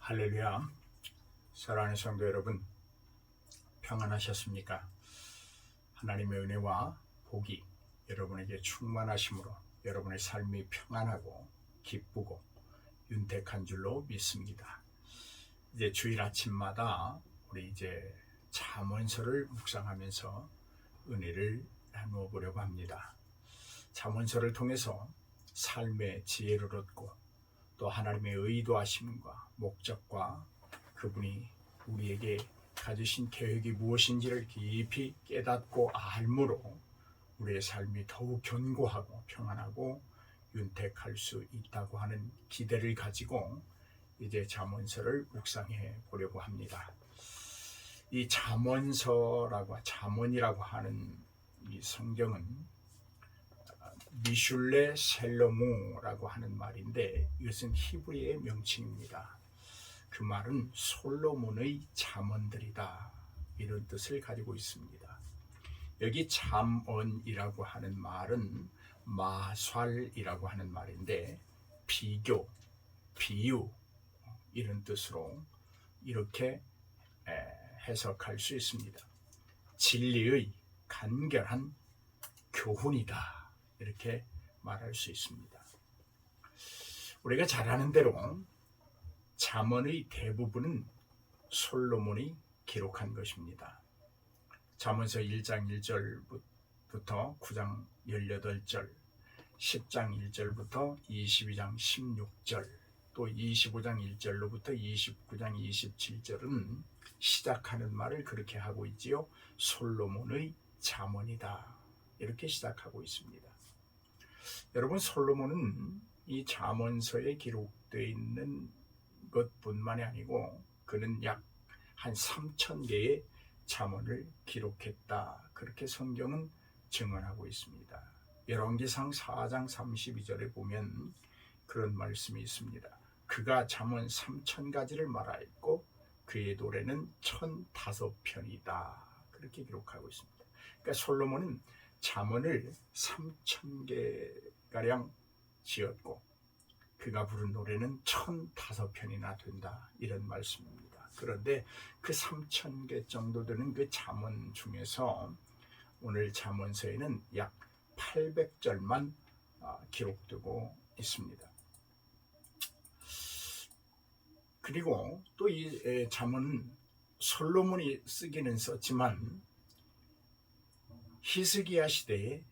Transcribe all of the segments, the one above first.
할렐루야. 사랑하는 성도 여러분, 평안하셨습니까? 하나님의 은혜와 복이 여러분에게 충만하심으로 여러분의 삶이 평안하고 기쁘고 윤택한 줄로 믿습니다. 이제 주일 아침마다 우리 이제 잠언서를 묵상하면서 은혜를 나누어 보려고 합니다. 잠언서를 통해서 삶의 지혜를 얻고 또 하나님의 의도하심과 목적과 그분이 우리에게 가지신 계획이 무엇인지를 깊이 깨닫고 알므로 우리의 삶이 더욱 견고하고 평안하고 윤택할 수 있다고 하는 기대를 가지고 이제 잠언서를 묵상해 보려고 합니다. 이 잠언이라고 하는 이 성경은 미슐레 셀로모라고 하는 말인데 이것은 히브리의 명칭입니다. 그 말은 솔로몬의 잠언들이다, 이런 뜻을 가지고 있습니다. 여기 잠언이라고 하는 말은 마샬이라고 하는 말인데 비교, 비유 이런 뜻으로 이렇게 해석할 수 있습니다. 진리의 간결한 교훈이다, 이렇게 말할 수 있습니다. 우리가 잘 아는 대로 잠언의 대부분은 솔로몬이 기록한 것입니다. 잠언서 1장 1절부터 9장 18절, 10장 1절부터 22장 16절, 또 25장 1절로부터 29장 27절은 시작하는 말을 그렇게 하고 있지요. 솔로몬의 잠언이다, 이렇게 시작하고 있습니다. 여러분, 솔로몬은 이 잠언서에 기록되어 있는 것뿐만이 아니고 그는 약 한 3,000개의 잠언을 기록했다, 그렇게 성경은 증언하고 있습니다. 열왕기상 4장 32절에 보면 그런 말씀이 있습니다. 그가 잠언 3,000가지를 말하였고 그의 노래는 1,005편이다, 그렇게 기록하고 있습니다. 그러니까 솔로몬은 잠언을 3,000개가량 지었고 그가 부른 노래는 1,005편이나 된다, 이런 말씀입니다. 그런데 그 3,000개 정도 되는 그 잠언 중에서 오늘 잠언서에는 약 800절만 기록되고 있습니다. 그리고 또 이 잠언은 솔로몬이 쓰기는 썼지만 히스기야 시대에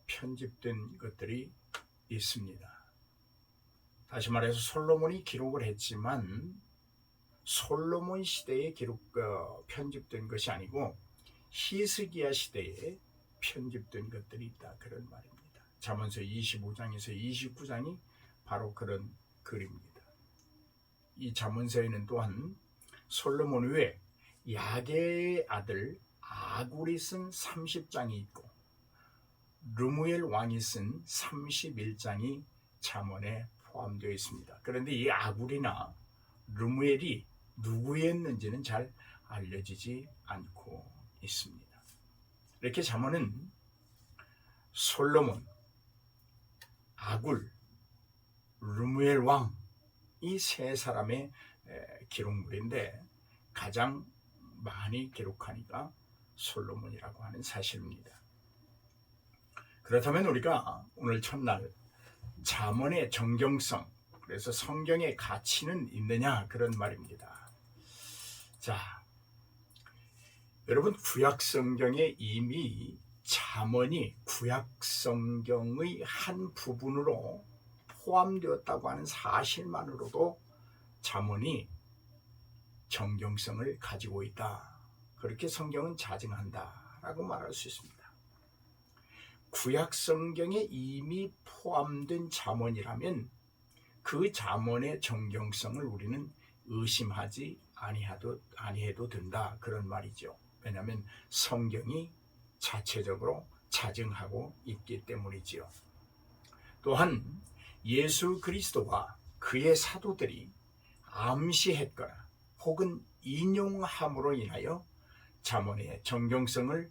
편집된 것들이 있습니다. 다시 말해서 솔로몬이 기록을 했지만 솔로몬 시대에 편집된 것이 아니고 히스기야 시대에 편집된 것들이 있다, 그런 말입니다. 잠언서 25장에서 29장이 바로 그런 글입니다. 이 잠언서에는 또한 솔로몬 외에 야게의 아들 아굴이 쓴 30장이 있고 르무엘 왕이 쓴 31장이 잠언에 포함되어 있습니다. 그런데 이 아굴이나 르무엘이 누구였는지는 잘 알려지지 않고 있습니다. 이렇게 잠언은 솔로몬, 아굴, 르무엘 왕, 이 세 사람의 기록물인데 가장 많이 기록하니까 솔로몬이라고 하는 사실입니다. 그렇다면 우리가 오늘 첫날 잠언의 정경성, 그래서 성경의 가치는 있느냐, 그런 말입니다. 자, 여러분, 구약성경에 이미 잠언이 구약성경의 한 부분으로 포함되었다고 하는 사실만으로도 잠언이 정경성을 가지고 있다, 그렇게 성경은 자증한다라고 말할 수 있습니다. 구약 성경에 이미 포함된 잠언이라면 그 잠언의 정경성을 우리는 의심하지 아니해도 된다, 그런 말이죠. 왜냐하면 성경이 자체적으로 자증하고 있기 때문이지요. 또한 예수 그리스도와 그의 사도들이 암시했거나 혹은 인용함으로 인하여 잠언의 정경성을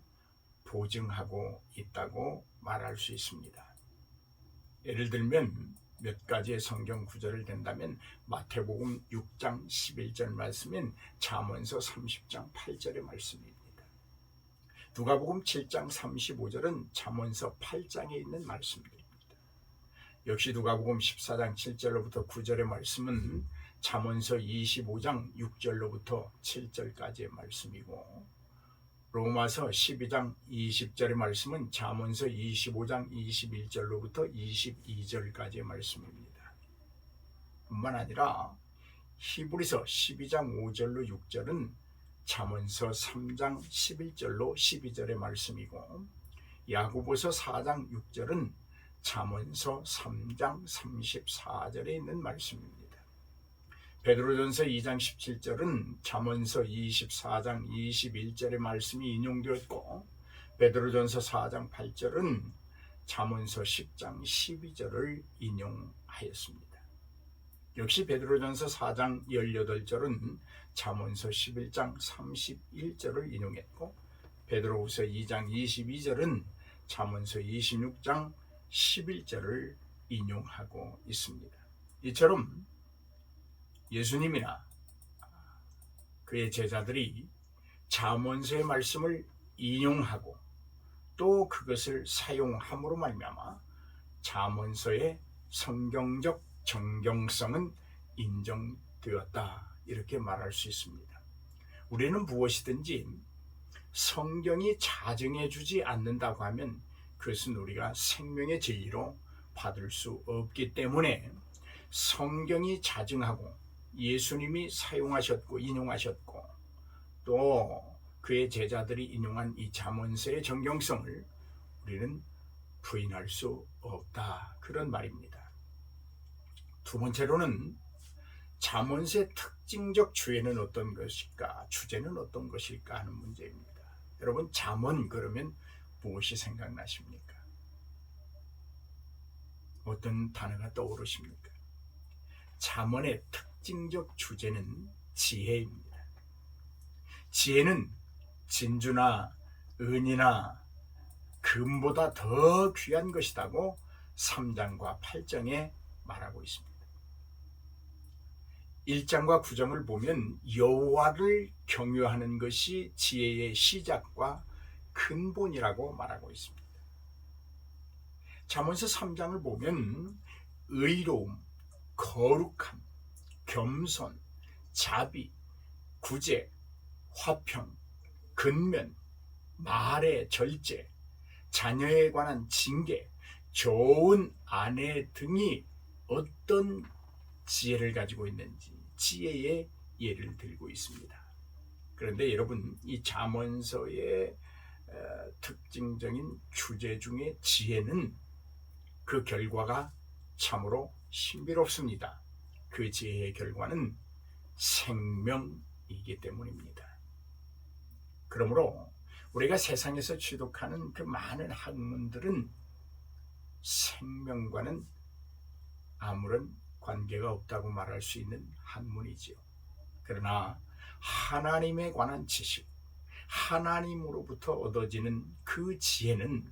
보증하고 있다고 말할 수 있습니다. 예를 들면 몇 가지의 성경 구절을 댄다면 마태복음 6장 11절 말씀인 잠언서 30장 8절의 말씀입니다. 누가복음 7장 35절은 잠언서 8장에 있는 말씀들입니다. 역시 누가복음 14장 7절로부터 9절의 말씀은 잠언서 25장 6절로부터 7절까지의 말씀이고, 로마서 12장 20절의 말씀은 잠언서 25장 21절로부터 22절까지의 말씀입니다. 뿐만 아니라 히브리서 12장 5절로 6절은 잠언서 3장 11절로 12절의 말씀이고, 야고보서 4장 6절은 잠언서 3장 34절에 있는 말씀입니다. 베드로전서 2장 17절은 잠언서 24장 21절의 말씀이 인용되었고, 베드로전서 4장 8절은 잠언서 10장 12절을 인용하였습니다. 역시 베드로전서 4장 18절은 잠언서 11장 31절을 인용했고, 베드로후서 2장 22절은 잠언서 26장 11절을 인용하고 있습니다. 이처럼 예수님이나 그의 제자들이 잠언서의 말씀을 인용하고 또 그것을 사용함으로 말미암아 잠언서의 성경적 정경성은 인정되었다, 이렇게 말할 수 있습니다. 우리는 무엇이든지 성경이 자증해 주지 않는다고 하면 그것은 우리가 생명의 진리로 받을 수 없기 때문에, 성경이 자증하고 예수님이 사용하셨고 인용하셨고 또 그의 제자들이 인용한 이 잠언서의 정경성을 우리는 부인할 수 없다, 그런 말입니다. 두 번째로는 잠언서의 특징적 주제는 어떤 것일까, 주제는 어떤 것일까 하는 문제입니다. 여러분, 잠언 그러면 무엇이 생각나십니까? 어떤 단어가 떠오르십니까? 잠언의 특징적 주제는 지혜입니다. 지혜는 진주나 은이나 금보다 더 귀한 것이라고 3장과 8장에 말하고 있습니다. 1장과 9장을 보면 여호와를 경유하는 것이 지혜의 시작과 근본이라고 말하고 있습니다. 잠언서 3장을 보면 의로움, 거룩함, 겸손, 자비, 구제, 화평, 근면, 말의 절제, 자녀에 관한 징계, 좋은 아내 등이 어떤 지혜를 가지고 있는지 지혜의 예를 들고 있습니다. 그런데 여러분, 이 잠언서의 특징적인 주제 중에 지혜는 그 결과가 참으로 신비롭습니다. 그 지혜의 결과는 생명이기 때문입니다. 그러므로 우리가 세상에서 취득하는 그 많은 학문들은 생명과는 아무런 관계가 없다고 말할 수 있는 학문이지요. 그러나 하나님에 관한 지식, 하나님으로부터 얻어지는 그 지혜는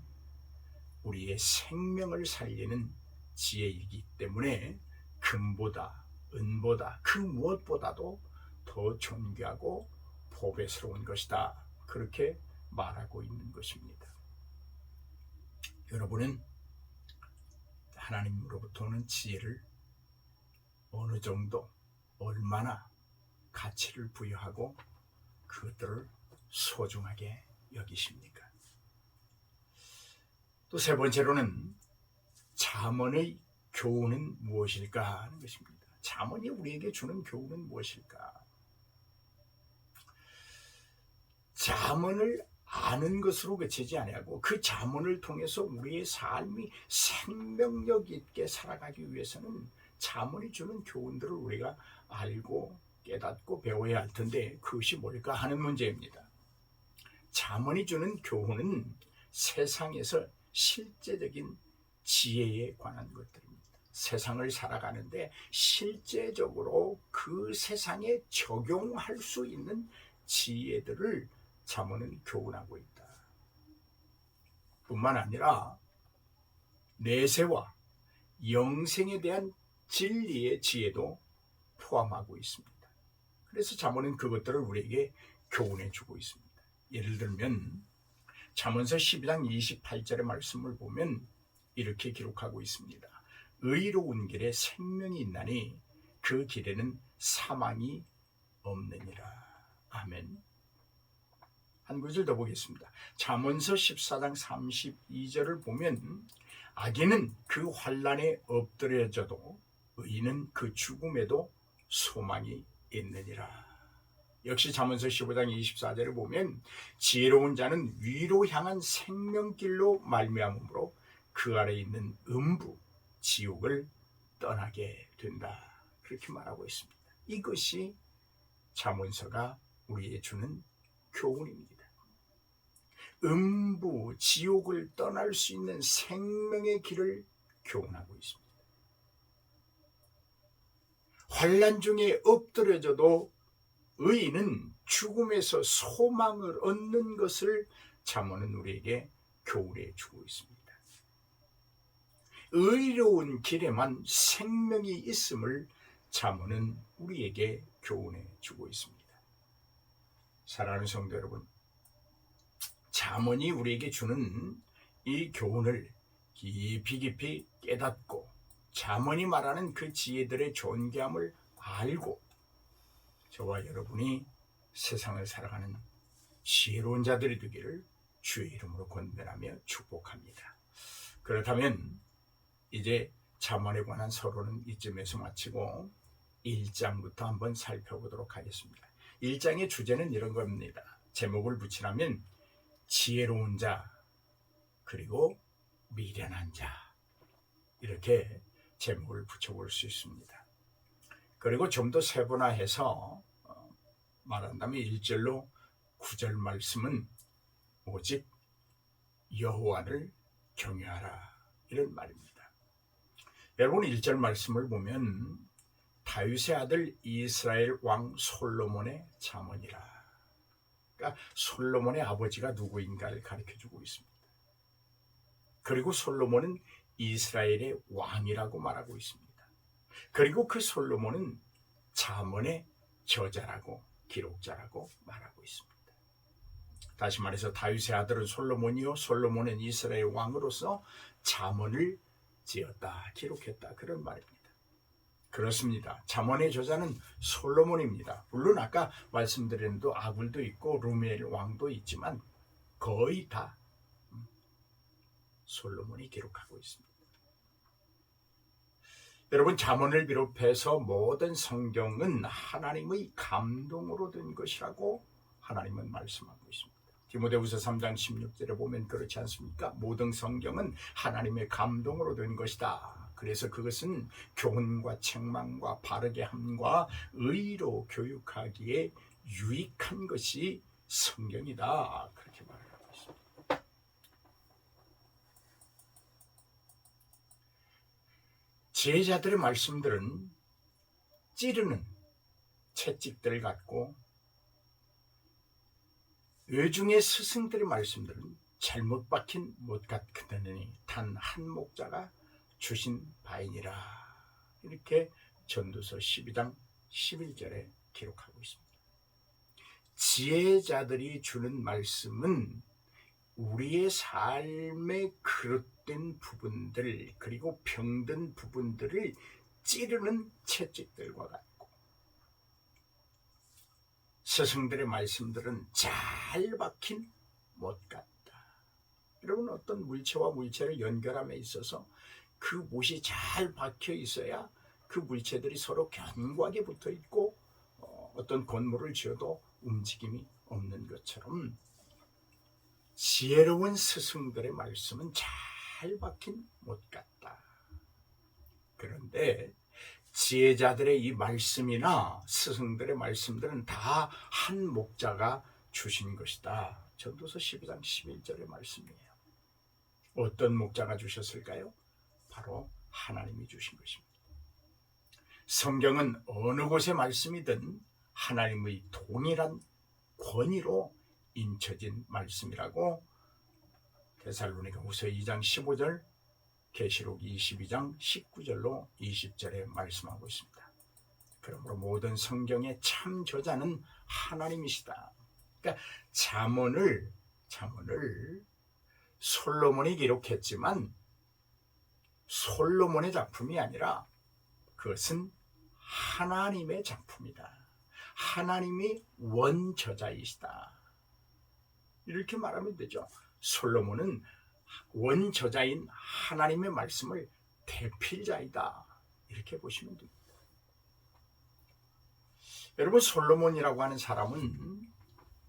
우리의 생명을 살리는 지혜이기 때문에 금보다 은보다 그 무엇보다도 더 존귀하고 보배스러운 것이다, 그렇게 말하고 있는 것입니다. 여러분은 하나님으로부터 오는 지혜를 어느 정도, 얼마나 가치를 부여하고 그것들을 소중하게 여기십니까? 또 세 번째로는 잠언의 교훈은 무엇일까 하는 것입니다. 잠언이 우리에게 주는 교훈은 무엇일까? 잠언을 아는 것으로 그치지 아니하고 그 잠언을 통해서 우리의 삶이 생명력 있게 살아가기 위해서는 잠언이 주는 교훈들을 우리가 알고 깨닫고 배워야 할 텐데 그것이 뭘까 하는 문제입니다. 잠언이 주는 교훈은 세상에서 실제적인 지혜에 관한 것들입니다. 세상을 살아가는데 실제적으로 그 세상에 적용할 수 있는 지혜들을 잠언은 교훈하고 있다. 뿐만 아니라 내세와 영생에 대한 진리의 지혜도 포함하고 있습니다. 그래서 잠언은 그것들을 우리에게 교훈해 주고 있습니다. 예를 들면 잠언서 12장 28절의 말씀을 보면 이렇게 기록하고 있습니다. 의로운 길에 생명이 있나니 그 길에는 사망이 없느니라. 아멘. 한 구절 더 보겠습니다. 잠언서 14장 32절을 보면 악인은 그 환난에 엎드려져도 의인은 그 죽음에도 소망이 있느니라. 역시 잠언서 15장 24절을 보면 지혜로운 자는 위로 향한 생명길로 말미암으므로 그 아래 있는 음부 지옥을 떠나게 된다. 그렇게 말하고 있습니다. 이것이 잠언서가 우리에게 주는 교훈입니다. 음부 지옥을 떠날 수 있는 생명의 길을 교훈하고 있습니다. 환난 중에 엎드려져도 의인은 죽음에서 소망을 얻는 것을 잠언은 우리에게 교훈해 주고 있습니다. 의로운 길에만 생명이 있음을 잠언은 우리에게 교훈해 주고 있습니다. 사랑하는 성도 여러분, 잠언이 우리에게 주는 이 교훈을 깊이 깨닫고 잠언이 말하는 그 지혜들의 존귀함을 알고 저와 여러분이 세상을 살아가는 지혜로운 자들이 되기를 주의 이름으로 권면하며 축복합니다. 그렇다면 이제 잠언에 관한 서론은 이쯤에서 마치고 1장부터 한번 살펴보도록 하겠습니다. 1장의 주제는 이런 겁니다. 제목을 붙이라면 지혜로운 자 그리고 미련한 자, 이렇게 제목을 붙여볼 수 있습니다. 그리고 좀 더 세분화해서 말한다면 1절로 9절 말씀은 오직 여호와를 경외하라, 이런 말입니다. 여러분 1절 말씀을 보면 다윗의 아들 이스라엘 왕 솔로몬의 잠언이라. 그러니까 솔로몬의 아버지가 누구인가를 가르쳐주고 있습니다. 그리고 솔로몬은 이스라엘의 왕이라고 말하고 있습니다. 그리고 그 솔로몬은 잠언의 저자라고, 기록자라고 말하고 있습니다. 다시 말해서 다윗의 아들은 솔로몬이요 솔로몬은 이스라엘 왕으로서 잠언을 지었다, 기록했다, 그런 말입니다. 그렇습니다. 잠언의 저자는 솔로몬입니다. 물론 아까 말씀드린 대로 아굴도 있고 루멜 왕도 있지만 거의 다 솔로몬이 기록하고 있습니다. 여러분, 잠언을 비롯해서 모든 성경은 하나님의 감동으로 된 것이라고 하나님은 말씀하고 있습니다. 디모데후서 3장 16절에 보면 그렇지 않습니까? 모든 성경은 하나님의 감동으로 된 것이다. 그래서 그것은 교훈과 책망과 바르게 함과 의로 교육하기에 유익한 것이 성경이다, 그렇게 말하고 있습니다. 지혜자들의 말씀들은 찌르는 채찍들 같고 외중의 스승들의 말씀들은 잘못 박힌 못 같으니 단 한 목자가 주신 바이니라, 이렇게 전도서 12장 11절에 기록하고 있습니다. 지혜자들이 주는 말씀은 우리의 삶에 그릇된 부분들 그리고 병든 부분들을 찌르는 채찍들과 같고, 스승들의 말씀들은 잘 박힌 못 같다. 여러분, 어떤 물체와 물체를 연결함에 있어서 그 못이 잘 박혀 있어야 그 물체들이 서로 견고하게 붙어 있고 어떤 건물을 지어도 움직임이 없는 것처럼 지혜로운 스승들의 말씀은 잘 박힌 못 같다. 그런데 지혜자들의 이 말씀이나 스승들의 말씀들은 다 한 목자가 주신 것이다. 전도서 12장 11절의 말씀이에요. 어떤 목자가 주셨을까요? 바로 하나님이 주신 것입니다. 성경은 어느 곳의 말씀이든 하나님의 동일한 권위로 인쳐진 말씀이라고 데살로니가후서 2장 15절 계시록 22장 19절로 20절에 말씀하고 있습니다. 그러므로 모든 성경의 참 저자는 하나님이시다. 그러니까 잠언을 솔로몬이 기록했지만 솔로몬의 작품이 아니라 그것은 하나님의 작품이다. 하나님이 원저자이시다. 이렇게 말하면 되죠. 솔로몬은 원저자인 하나님의 말씀을 대필자이다. 이렇게 보시면 됩니다. 여러분, 솔로몬이라고 하는 사람은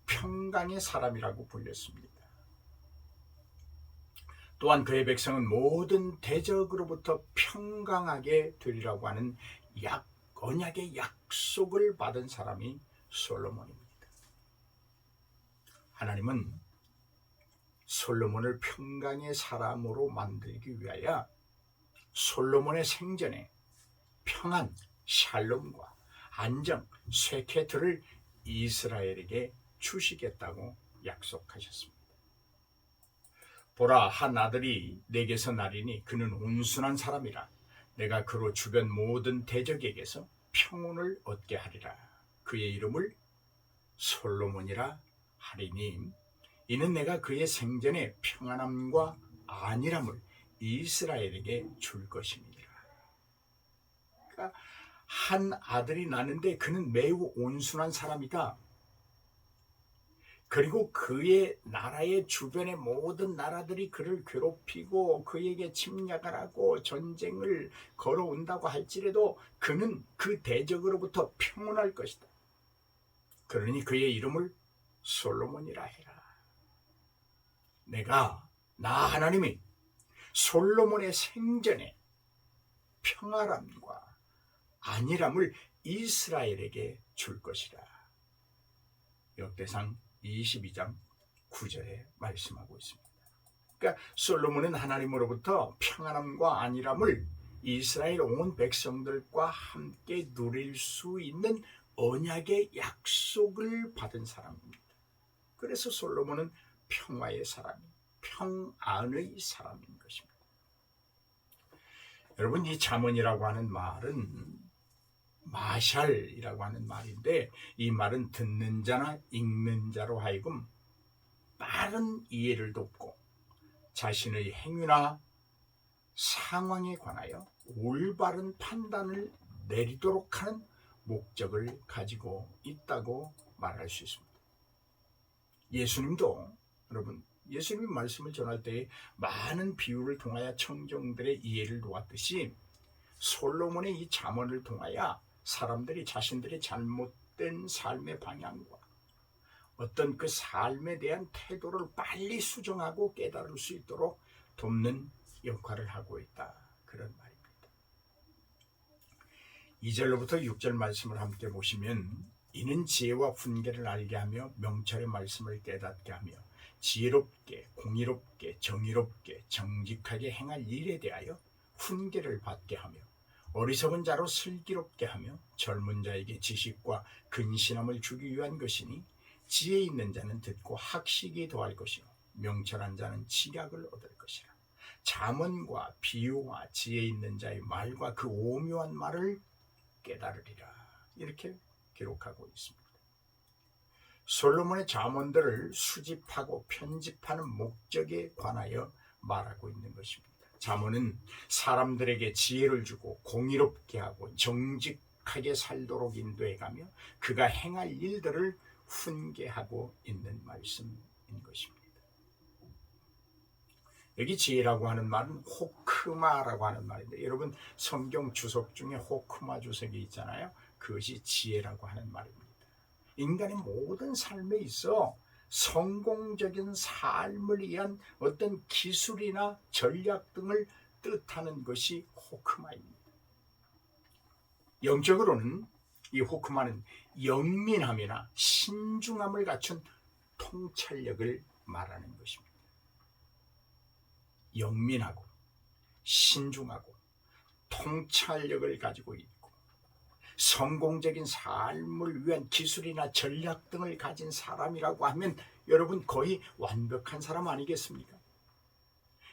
평강의 사람이라고 불렸습니다. 또한 그의 백성은 모든 대적으로부터 평강하게 되리라고 하는 언약의 약속을 받은 사람이 솔로몬입니다. 하나님은 솔로몬을 평강의 사람으로 만들기 위하여 솔로몬의 생전에 평안, 샬롬과 안정, 쇠케트를 이스라엘에게 주시겠다고 약속하셨습니다. 보라, 한 아들이 내게서 나리니 그는 온순한 사람이라. 내가 그로 주변 모든 대적에게서 평온을 얻게 하리라. 그의 이름을 솔로몬이라 하리니 이는 내가 그의 생전에 평안함과 안일함을 이스라엘에게 줄 것임이니라. 그러니까 한 아들이 나는데 그는 매우 온순한 사람이다. 그리고 그의 나라의 주변의 모든 나라들이 그를 괴롭히고 그에게 침략을 하고 전쟁을 걸어온다고 할지라도 그는 그 대적으로부터 평온할 것이다. 그러니 그의 이름을 솔로몬이라 해라. 나 하나님이 솔로몬의 생전에 평안함과 안일함을 이스라엘에게 줄 것이라. 역대상 22장 9절에 말씀하고 있습니다. 그러니까 솔로몬은 하나님으로부터 평안함과 안일함을 이스라엘 온 백성들과 함께 누릴 수 있는 언약의 약속을 받은 사람입니다. 그래서 솔로몬은 평화의 사람, 평안의 사람인 것입니다. 여러분, 이 잠언이라고 하는 말은 마샬이라고 하는 말인데, 이 말은 듣는 자나 읽는 자로 하여금 빠른 이해를 돕고 자신의 행위나 상황에 관하여 올바른 판단을 내리도록 하는 목적을 가지고 있다고 말할 수 있습니다. 예수님도, 여러분, 예수님이 말씀을 전할 때 많은 비유를 통하여 청중들의 이해를 도왔듯이 솔로몬의 이 잠언을 통하여 사람들이 자신들의 잘못된 삶의 방향과 어떤 그 삶에 대한 태도를 빨리 수정하고 깨달을 수 있도록 돕는 역할을 하고 있다. 그런 말입니다. 2절로부터 6절 말씀을 함께 보시면 이는 지혜와 훈계를 알게 하며 명철의 말씀을 깨닫게 하며 지혜롭게, 공의롭게, 정의롭게, 정직하게 행할 일에 대하여 훈계를 받게 하며 어리석은 자로 슬기롭게 하며 젊은 자에게 지식과 근신함을 주기 위한 것이니 지혜 있는 자는 듣고 학식이 더할 것이요 명철한 자는 지략을 얻을 것이라. 잠언과 비유와 지혜 있는 자의 말과 그 오묘한 말을 깨달으리라. 이렇게 기록하고 있습니다. 솔로몬의 잠언들을 수집하고 편집하는 목적에 관하여 말하고 있는 것입니다. 잠언은 사람들에게 지혜를 주고 공의롭게 하고 정직하게 살도록 인도해가며 그가 행할 일들을 훈계하고 있는 말씀인 것입니다. 여기 지혜라고 하는 말은 호크마라고 하는 말인데, 여러분 성경 주석 중에 호크마 주석이 있잖아요. 그것이 지혜라고 하는 말입니다. 인간의 모든 삶에 있어 성공적인 삶을 위한 어떤 기술이나 전략 등을 뜻하는 것이 호크마입니다. 영적으로는 이 호크마는 영민함이나 신중함을 갖춘 통찰력을 말하는 것입니다. 영민하고 신중하고 통찰력을 가지고 있고 성공적인 삶을 위한 기술이나 전략 등을 가진 사람이라고 하면 여러분 거의 완벽한 사람 아니겠습니까?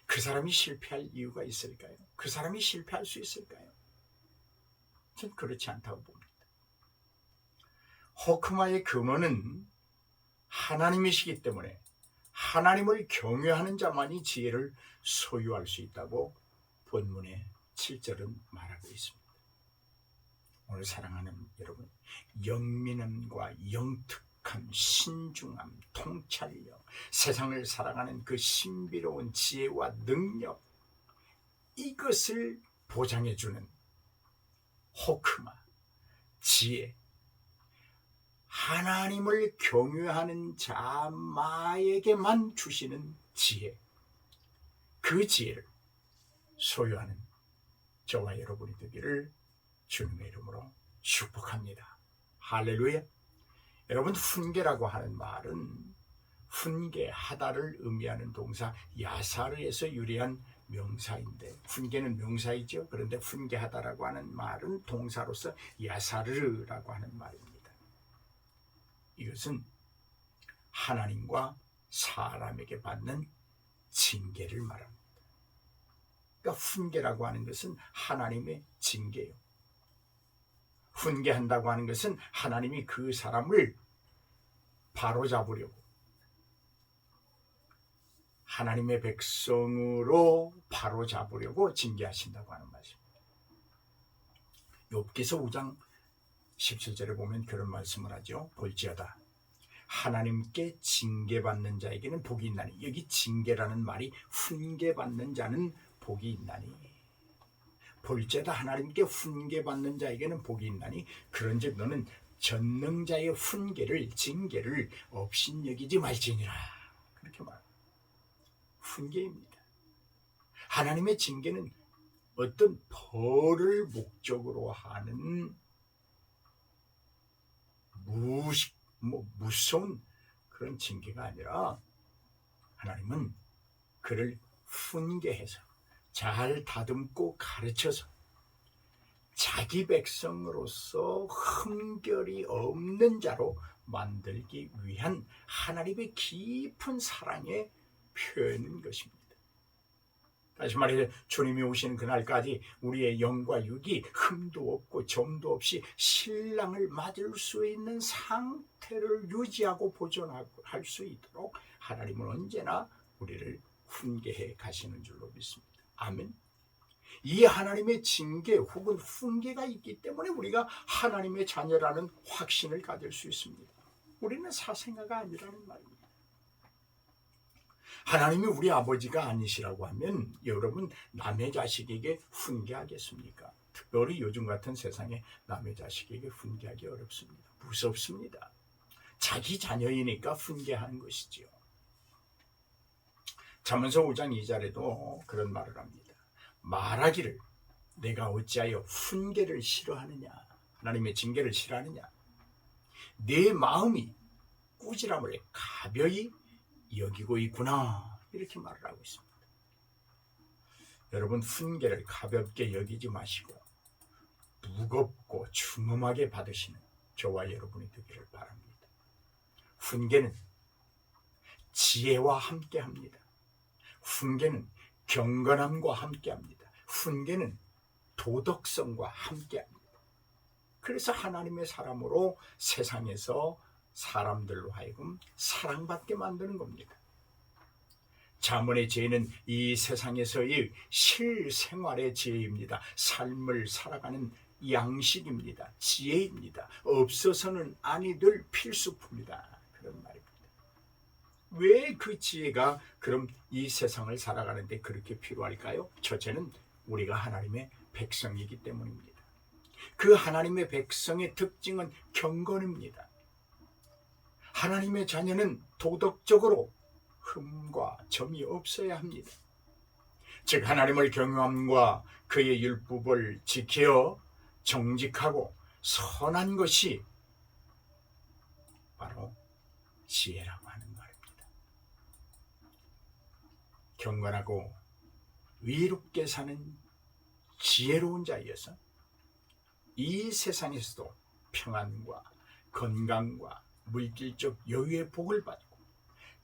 그 사람이 실패할 이유가 있을까요? 그 사람이 실패할 수 있을까요? 전 그렇지 않다고 봅니다. 호크마의 근원은 하나님이시기 때문에 하나님을 경외하는 자만이 지혜를 소유할 수 있다고 본문의 7절은 말하고 있습니다. 오늘 사랑하는 여러분, 영민함과 영특함, 신중함, 통찰력, 세상을 살아가는 그 신비로운 지혜와 능력, 이것을 보장해주는 호크마, 지혜, 하나님을 경외하는 자마에게만 주시는 지혜, 그 지혜를 소유하는 저와 여러분이 되기를 주님의 이름으로 축복합니다. 할렐루야. 여러분, 훈계라고 하는 말은 훈계하다를 의미하는 동사 야사르에서 유래한 명사인데, 훈계는 명사이죠. 그런데 훈계하다라고 하는 말은 동사로서 야사르라고 하는 말입니다. 이것은 하나님과 사람에게 받는 징계를 말합니다. 그러니까 훈계라고 하는 것은 하나님의 징계예요. 훈계한다고 하는 것은 하나님이 그 사람을 바로잡으려고 하나님의 백성으로 바로잡으려고 징계하신다고 하는 말입니다. 욥기서 5장 17절에 보면 그런 말씀을 하죠. 볼지어다 하나님께 징계받는 자에게는 복이 있나니, 여기 징계라는 말이 훈계받는 자는 복이 있나니, 볼지어다 하나님께 훈계받는 자에게는 복이 있나니, 그런즉 너는 전능자의 훈계를, 징계를 업신여기지 말지니라. 그렇게 말합니다. 훈계입니다. 하나님의 징계는 어떤 벌을 목적으로 하는 무서운 그런 징계가 아니라, 하나님은 그를 훈계해서 잘 다듬고 가르쳐서 자기 백성으로서 흠결이 없는 자로 만들기 위한 하나님의 깊은 사랑의 표현인 것입니다. 다시 말해서 주님이 오시는 그날까지 우리의 영과 육이 흠도 없고 점도 없이 신랑을 맞을 수 있는 상태를 유지하고 보존할 수 있도록 하나님은 언제나 우리를 훈계해 가시는 줄로 믿습니다. 아멘. 이 하나님의 징계 혹은 훈계가 있기 때문에 우리가 하나님의 자녀라는 확신을 가질 수 있습니다. 우리는 사생아가 아니라는 말입니다. 하나님이 우리 아버지가 아니시라고 하면 여러분 남의 자식에게 훈계하겠습니까? 특별히 요즘 같은 세상에 남의 자식에게 훈계하기 어렵습니다. 무섭습니다. 자기 자녀이니까 훈계하는 것이지요. 잠언서 5장 2절에도 그런 말을 합니다. 말하기를 내가 어찌하여 훈계를 싫어하느냐, 하나님의 징계를 싫어하느냐, 내 마음이 꾸지람을 가벼이 여기고 있구나, 이렇게 말을 하고 있습니다. 여러분, 훈계를 가볍게 여기지 마시고 무겁고 중엄하게 받으시는 저와 여러분이 되기를 바랍니다. 훈계는 지혜와 함께합니다. 훈계는 경건함과 함께합니다. 훈계는 도덕성과 함께합니다. 그래서 하나님의 사람으로 세상에서 사람들로 하여금 사랑받게 만드는 겁니다. 잠언의 지혜는 이 세상에서의 실생활의 지혜입니다. 삶을 살아가는 양식입니다. 지혜입니다. 없어서는 아니 될 필수품이다, 그런 말입니다. 왜 그 지혜가 그럼 이 세상을 살아가는데 그렇게 필요할까요? 첫째는 우리가 하나님의 백성이기 때문입니다. 그 하나님의 백성의 특징은 경건입니다. 하나님의 자녀는 도덕적으로 흠과 점이 없어야 합니다. 즉 하나님을 경외함과 그의 율법을 지켜 정직하고 선한 것이 바로 지혜라고 하는 말입니다. 경건하고 의롭게 사는 지혜로운 자이어서 이 세상에서도 평안과 건강과 물질적 여유의 복을 받고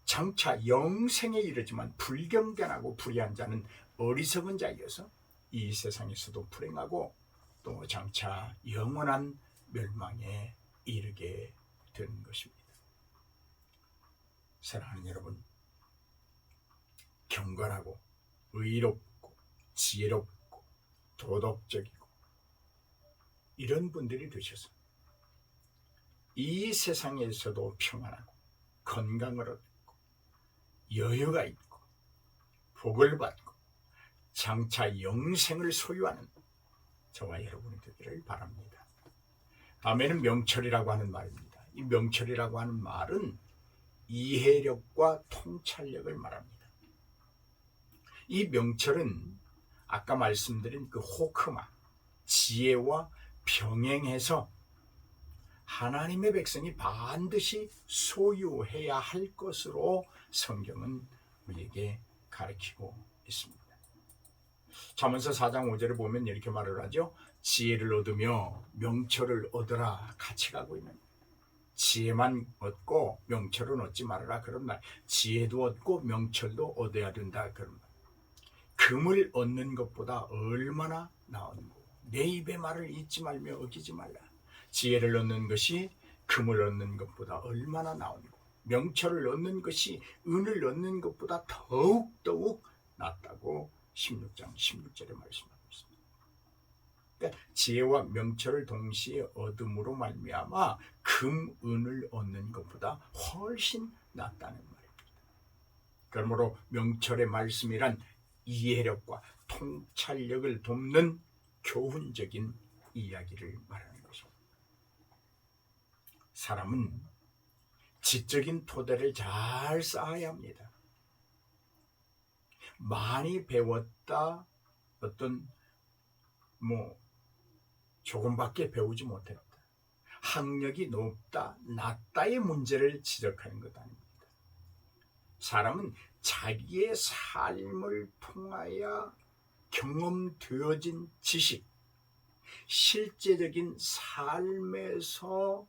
장차 영생에 이르지만 불경건하고 불의한 자는 어리석은 자이어서 이 세상에서도 불행하고 또 장차 영원한 멸망에 이르게 되는 것입니다. 사랑하는 여러분, 경건하고 의롭고 지혜롭고 도덕적이고 이런 분들이 되셔서 이 세상에서도 평안하고 건강을 얻고 여유가 있고 복을 받고 장차 영생을 소유하는 저와 여러분이 되기를 바랍니다. 다음에는 명철이라고 하는 말입니다. 이 명철이라고 하는 말은 이해력과 통찰력을 말합니다. 이 명철은 아까 말씀드린 그 호크마, 지혜와 병행해서 하나님의 백성이 반드시 소유해야 할 것으로 성경은 우리에게 가르치고 있습니다. 잠언서 4장 5절에 보면 이렇게 말을 하죠. 지혜를 얻으며 명철을 얻으라 같이 가고 있는, 지혜만 얻고 명철은 얻지 말아라 그런 말, 지혜도 얻고 명철도 얻어야 된다 그런 말. 금을 얻는 것보다 얼마나 나은고, 내 입의 말을 잊지 말며 어기지 말라. 지혜를 얻는 것이 금을 얻는 것보다 얼마나 나은고, 명철을 얻는 것이 은을 얻는 것보다 더욱 낫다고 16장 16절에 말씀하고 있습니다. 그러니까 지혜와 명철을 동시에 얻음으로 말미암아 금, 은을 얻는 것보다 훨씬 낫다는 말입니다. 그러므로 명철의 말씀이란 이해력과 통찰력을 돕는 교훈적인 이야기를 말하는 것입니다. 사람은 지적인 토대를 잘 쌓아야 합니다. 많이 배웠다, 어떤 조금밖에 배우지 못했다, 학력이 높다, 낮다의 문제를 지적하는 것 아닙니다. 사람은 자기의 삶을 통하여 경험되어진 지식, 실제적인 삶에서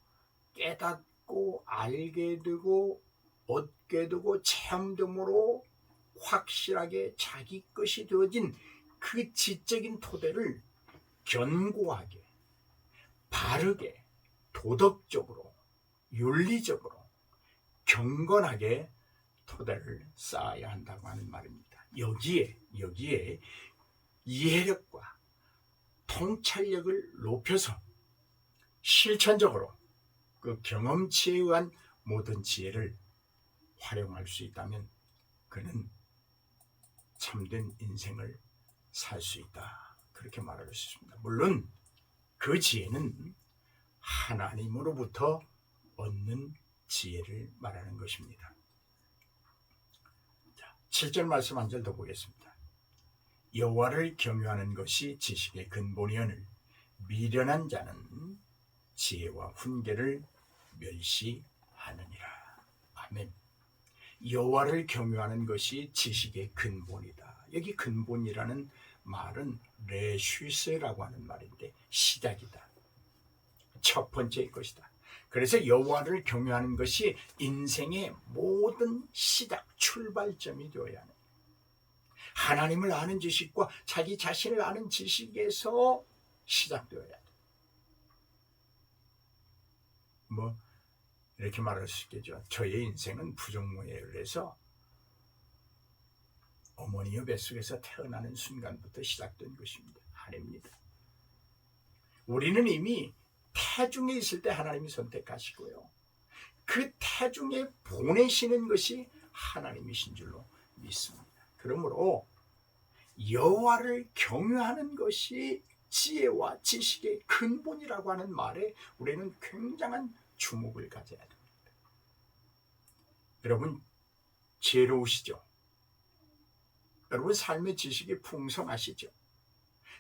깨닫고 알게 되고 얻게 되고 체험됨으로 확실하게 자기 것이 되어진 그 지적인 토대를 견고하게, 바르게, 도덕적으로, 윤리적으로, 경건하게 토대를 쌓아야 한다고 하는 말입니다. 여기에 이해력과 통찰력을 높여서 실천적으로 그 경험치에 의한 모든 지혜를 활용할 수 있다면 그는 참된 인생을 살 수 있다, 그렇게 말할 수 있습니다. 물론 그 지혜는 하나님으로부터 얻는 지혜를 말하는 것입니다. 7절 말씀 한 절 더 보겠습니다. 여호와를 경유하는 것이 지식의 근본이오늘 미련한 자는 지혜와 훈계를 멸시하느니라. 아멘. 여호와를 경유하는 것이 지식의 근본이다. 여기 근본이라는 말은 레슈스라고 하는 말인데 시작이다, 첫 번째일 것이다. 그래서 여호와를 경유하는 것이 인생의 모든 시작, 출발점이 되어야 하는, 하나님을 아는 지식과 자기 자신을 아는 지식에서 시작되어야 돼. 이렇게 말할 수 있겠죠. 저의 인생은 부정모예를 어머니의 뱃속에서 태어나는 순간부터 시작된 것입니다. 아닙니다. 우리는 이미 태중에 있을 때 하나님이 선택하시고요, 그 태중에 보내시는 것이 하나님이신 줄로 믿습니다. 그러므로 여호와를 경유하는 것이 지혜와 지식의 근본이라고 하는 말에 우리는 굉장한 주목을 가져야 됩니다. 여러분 지혜로우시죠? 여러분 삶의 지식이 풍성하시죠?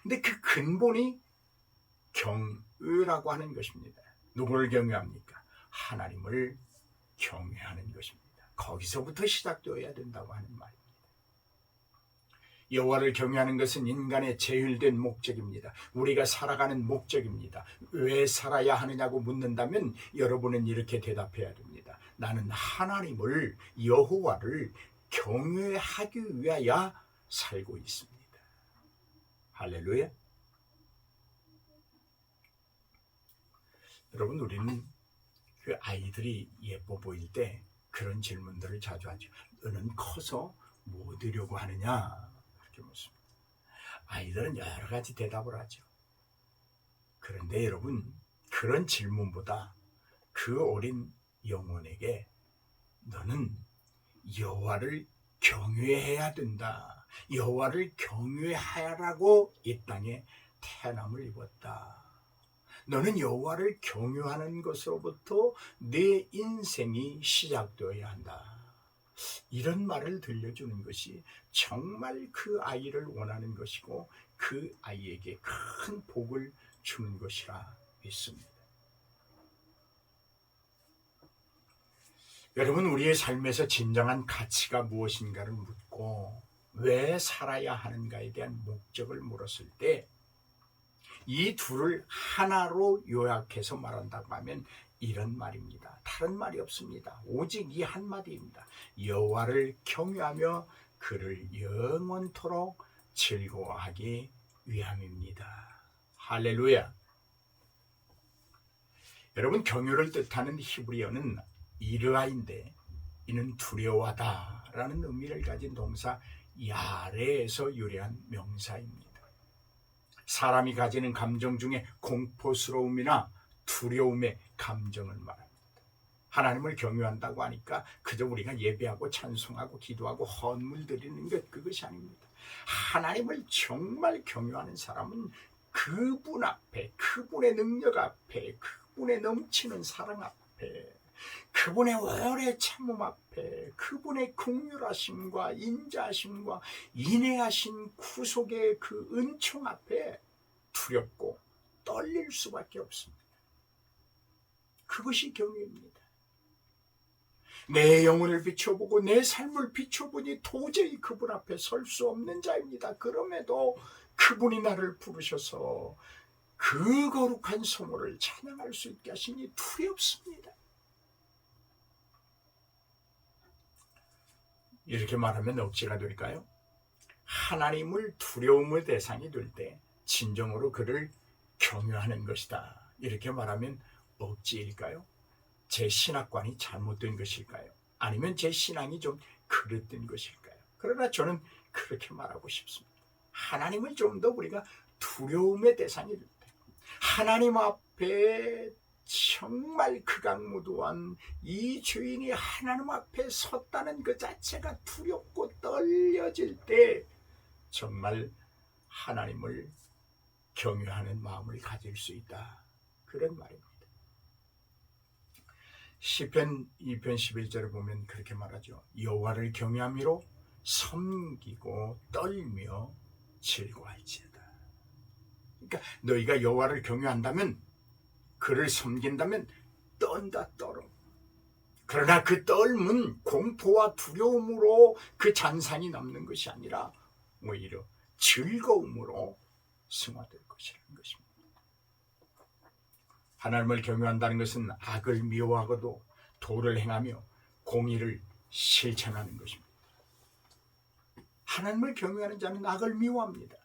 근데 그 근본이 경유라고 하는 것입니다. 누구를 경유합니까? 하나님을 경외하는 것입니다. 거기서부터 시작되어야 된다고 하는 말입니다. 여호와를 경외하는 것은 인간의 제일된 목적입니다. 우리가 살아가는 목적입니다. 왜 살아야 하느냐고 묻는다면 여러분은 이렇게 대답해야 됩니다. 나는 하나님을 여호와를 경외하기 위하여 살고 있습니다. 할렐루야. 여러분, 우리는 그 아이들이 예뻐 보일 때 그런 질문들을 자주 하죠. 너는 커서 뭐 되려고 하느냐? 그렇게 묻습니다. 아이들은 여러 가지 대답을 하죠. 그런데 여러분, 그런 질문보다 그 어린 영혼에게 너는 여호와를 경외해야 된다. 여호와를 경외하라고 이 땅에 태어남을 입었다. 너는 여호와를 경외하는 것으로부터 내 인생이 시작되어야 한다. 이런 말을 들려주는 것이 정말 그 아이를 원하는 것이고 그 아이에게 큰 복을 주는 것이라 믿습니다. 여러분, 우리의 삶에서 진정한 가치가 무엇인가를 묻고 왜 살아야 하는가에 대한 목적을 물었을 때 이 둘을 하나로 요약해서 말한다고 하면 이런 말입니다. 다른 말이 없습니다. 오직 이 한마디입니다. 여호와를 경외하며 그를 영원토록 즐거워하기 위함입니다. 할렐루야. 여러분, 경외를 뜻하는 히브리어는 이르아인데 이는 두려워하다라는 의미를 가진 동사 야레에서 유래한 명사입니다. 사람이 가지는 감정 중에 공포스러움이나 두려움의 감정을 말합니다. 하나님을 경외한다고 하니까 그저 우리가 예배하고 찬송하고 기도하고 헌물 드리는 것, 그것이 아닙니다. 하나님을 정말 경외하는 사람은 그분 앞에, 그분의 능력 앞에, 그분의 넘치는 사랑 앞에, 그분의 오래 참음 앞에, 그분의 긍휼하심과 인자하심과 인애하신 구속의 그 은총 앞에 두렵고 떨릴 수밖에 없습니다. 그것이 경외입니다. 내 영혼을 비춰보고 내 삶을 비춰보니 도저히 그분 앞에 설 수 없는 자입니다. 그럼에도 그분이 나를 부르셔서 그 거룩한 성호를 찬양할 수 있게 하시니 두렵습니다. 이렇게 말하면 억지가 될까요? 하나님을 두려움의 대상이 될 때 진정으로 그를 경외하는 것이다. 이렇게 말하면 억지일까요? 제 신학관이 잘못된 것일까요? 아니면 제 신앙이 좀 그릇된 것일까요? 그러나 저는 그렇게 말하고 싶습니다. 하나님을 좀 더 우리가 두려움의 대상이 될 때, 하나님 앞에 정말 극악무도한 이 주인이 하나님 앞에 섰다는 그 자체가 두렵고 떨려질 때 정말 하나님을 경외하는 마음을 가질 수 있다. 그런 말입니다. 시편 2편 11절을 보면 그렇게 말하죠. 여호와를 경외함으로 섬기고 떨며 즐거워할지어다. 그러니까 너희가 여호와를 경외한다면, 그를 섬긴다면 떤다 떨어. 그러나 그 떨음은 공포와 두려움으로 그 잔상이 남는 것이 아니라 오히려 즐거움으로 승화될 것이라는 것입니다. 하나님을 경외한다는 것은 악을 미워하고도 도를 행하며 공의를 실천하는 것입니다. 하나님을 경외하는 자는 악을 미워합니다.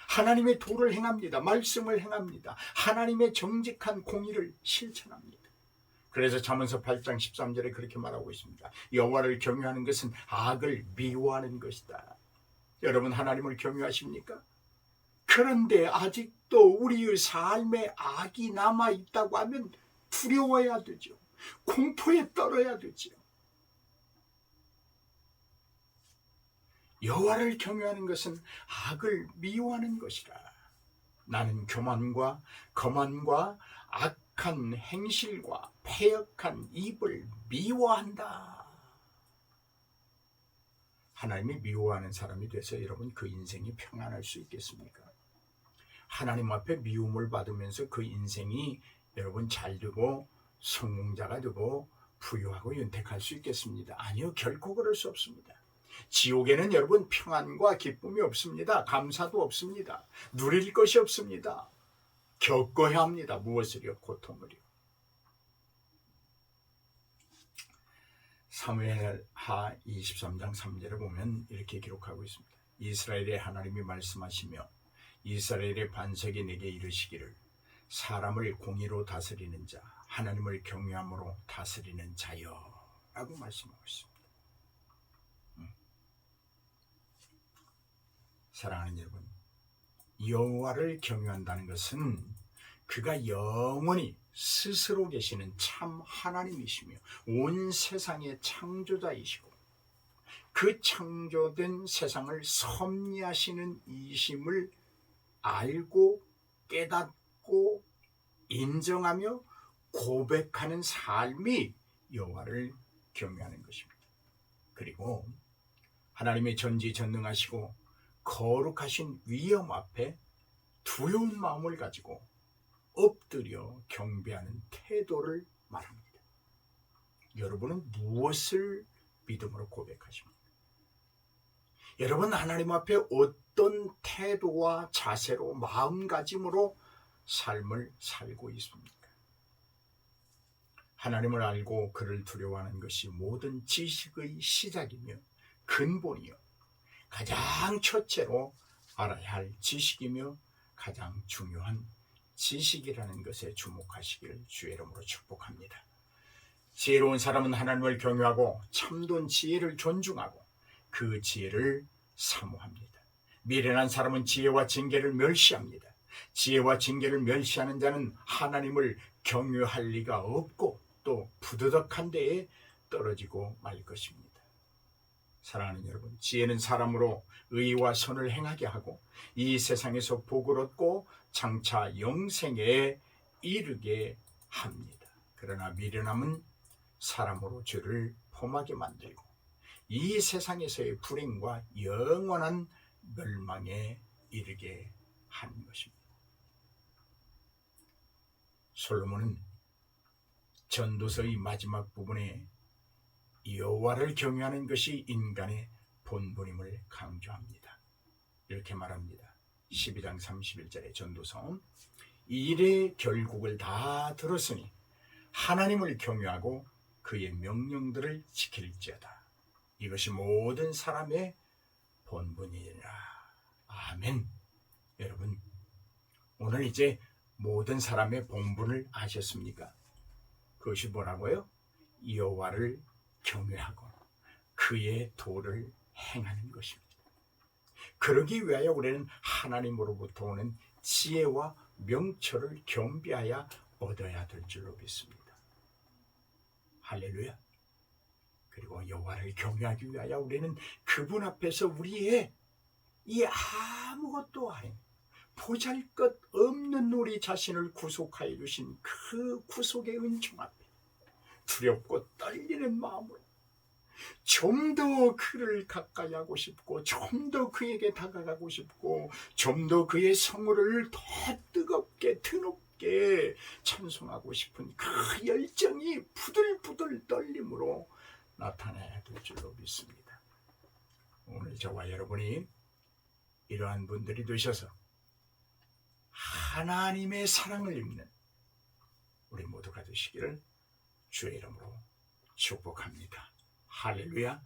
하나님의 도를 행합니다. 말씀을 행합니다. 하나님의 정직한 공의를 실천합니다. 그래서 잠언서 8장 13절에 그렇게 말하고 있습니다. 여호와를 경외하는 것은 악을 미워하는 것이다. 여러분, 하나님을 경외하십니까? 그런데 아직도 우리의 삶에 악이 남아있다고 하면 두려워해야 되죠. 공포에 떨어야 되죠. 여호와를 경외하는 것은 악을 미워하는 것이라. 나는 교만과 거만과 악한 행실과 패역한 입을 미워한다. 하나님이 미워하는 사람이 돼서 여러분 그 인생이 평안할 수 있겠습니까? 하나님 앞에 미움을 받으면서 그 인생이 여러분 잘 되고 성공자가 되고 부유하고 윤택할 수 있겠습니다? 아니요, 결코 그럴 수 없습니다. 지옥에는 여러분 평안과 기쁨이 없습니다. 감사도 없습니다. 누릴 것이 없습니다. 겪어야 합니다. 무엇을요? 고통을요. 사무엘하 23장 3절에 보면 이렇게 기록하고 있습니다. 이스라엘의 하나님이 말씀하시며 이스라엘의 반석이 내게 이르시기를 사람을 공의로 다스리는 자, 하나님을 경외함으로 다스리는 자여 라고 말씀하고 있습니다. 사랑하는 여러분, 여호와를 경외한다는 것은 그가 영원히 스스로 계시는 참 하나님이시며 온 세상의 창조자이시고 그 창조된 세상을 섭리하시는 이심을 알고 깨닫고 인정하며 고백하는 삶이 여호와를 경외하는 것입니다. 그리고 하나님의 전지전능하시고 거룩하신 위엄 앞에 두려운 마음을 가지고 엎드려 경배하는 태도를 말합니다. 여러분은 무엇을 믿음으로 고백하십니까? 여러분 하나님 앞에 어떤 태도와 자세로 마음가짐으로 삶을 살고 있습니까? 하나님을 알고 그를 두려워하는 것이 모든 지식의 시작이며 근본이요 가장 첫째로 알아야 할 지식이며 가장 중요한 지식이라는 것에 주목하시기를 주의 이름으로 축복합니다. 지혜로운 사람은 하나님을 경외하고 참된 지혜를 존중하고 그 지혜를 사모합니다. 미련한 사람은 지혜와 징계를 멸시합니다. 지혜와 징계를 멸시하는 자는 하나님을 경외할 리가 없고 또 부드덕한 데에 떨어지고 말 것입니다. 사랑하는 여러분, 지혜는 사람으로 의와 선을 행하게 하고 이 세상에서 복을 얻고 장차 영생에 이르게 합니다. 그러나 미련함은 사람으로 죄를 범하게 만들고 이 세상에서의 불행과 영원한 멸망에 이르게 하는 것입니다. 솔로몬은 전도서의 마지막 부분에 여호와를 경외하는 것이 인간의 본분임을 강조합니다. 이렇게 말합니다. 12장 31절의 전도서 일의 결국을 다 들었으니 하나님을 경외하고 그의 명령들을 지킬지어다. 이것이 모든 사람의 본분이라. 아멘. 여러분, 오늘 이제 모든 사람의 본분을 아셨습니까? 그것이 뭐라고요? 여호와를 경외하고 그의 도를 행하는 것입니다. 그러기 위하여 우리는 하나님으로부터 오는 지혜와 명철을 겸비하여 얻어야 될 줄로 믿습니다. 할렐루야. 그리고 여호와를 경외하기 위하여 우리는 그분 앞에서 우리의 이 아무것도 아닌 보잘것없는 우리 자신을 구속하여 주신 그 구속의 은총 앞에 두렵고 떨리는 마음으로 좀 더 그를 가까이 하고 싶고 좀 더 그에게 다가가고 싶고 좀 더 그의 성호를 더 뜨겁게 드높게 찬송하고 싶은 그 열정이 부들부들 떨림으로 나타나야 될 줄로 믿습니다. 오늘 저와 여러분이 이러한 분들이 되셔서 하나님의 사랑을 입는 우리 모두가 되시기를 주의 이름으로 축복합니다. 할렐루야.